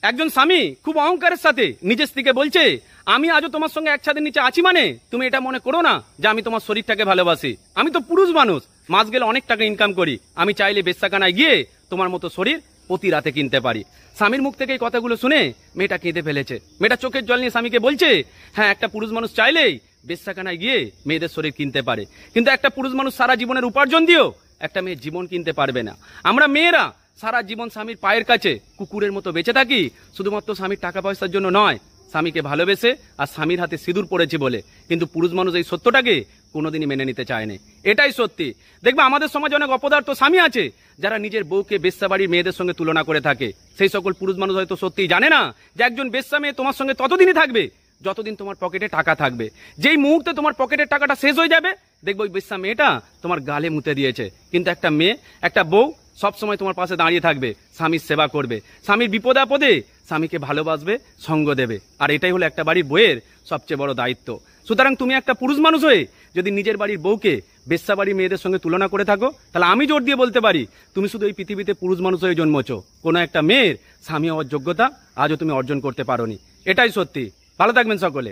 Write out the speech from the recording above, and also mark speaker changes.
Speaker 1: একজন স্বামী খুব অহংকারের সাথে নিজের স্ত্রীকে বলছে, আমি আজও তোমার সঙ্গে এক ছাদের নিচে আছি, মানে তুমি এটা মনে করো না যে আমি তোমার শরীরটাকে ভালোবাসি। আমি তো পুরুষ মানুষ, মাস গেলে অনেক টাকা ইনকাম করি, আমি চাইলে বেশ্যাখানায় গিয়ে তোমার মতো শরীর প্রতি রাতে কিনতে পারি। স্বামীর মুখ থেকে এই কথাগুলো শুনে মেয়েটা কেঁদে ফেলেছে। মেয়েটা চোখের জল নিয়ে স্বামীকে বলছে, হ্যাঁ, একটা পুরুষ মানুষ চাইলেই বেশ্যাখানায় গিয়ে মেয়েদের শরীর কিনতে পারে, কিন্তু একটা পুরুষ মানুষ সারা জীবনের উপার্জন দিয়েও একটা মেয়ের জীবন কিনতে পারবে না। আমরা মেয়েরা সারা জীবন স্বামীর পায়ের কাছে কুকুরের মতো বেঁচে থাকি, শুধুমাত্র স্বামীর টাকা পয়সার জন্য নয়, স্বামীকে ভালোবেসে আর স্বামীর হাতে সিঁদুর পড়েছি বলে। কিন্তু পুরুষ মানুষ এই সত্যটাকে কোনোদিনই মেনে নিতে চায় না। এটাই সত্যি। দেখবে আমাদের সমাজে অনেক অপদার্থ স্বামী আছে যারা নিজের বউকে বেশ্যা বাড়ির মেয়েদের সঙ্গে তুলনা করে থাকে। সেই সকল পুরুষ মানুষ হয়তো সত্যিই জানে না যে একজন বেশ্যা মেয়ে তোমার সঙ্গে ততদিনই থাকবে যতদিন তোমার পকেটে টাকা থাকবে। যেই মুহূর্তে তোমার পকেটের টাকাটা শেষ হয়ে যাবে, দেখবে ওই বেশ্যা মেয়েটা তোমার গালে মুতে দিয়েছে। কিন্তু একটা মেয়ে, একটা বউ সবসময় তোমার পাশে দাঁড়িয়ে থাকবে, স্বামীর সেবা করবে, স্বামীর বিপদে আপদে স্বামীকে ভালোবাসবে, সঙ্গ দেবে। আর এটাই হলো একটা বাড়ির বউয়ের সবচেয়ে বড় দায়িত্ব। সুতরাং তুমি একটা পুরুষ মানুষ হয়ে যদি নিজের বাড়ির বউকে বেশ্যা বাড়ির মেয়েদের সঙ্গে তুলনা করে থাকো, তাহলে আমি জোর দিয়ে বলতে পারি তুমি শুধু এই পৃথিবীতে পুরুষ মানুষ হয়ে জন্মেছো, কোনো একটা মেয়ের স্বামী হওয়ার যোগ্যতা আজও তুমি অর্জন করতে পারোনি। এটাই সত্যি। ভালো থাকবেন সকলে।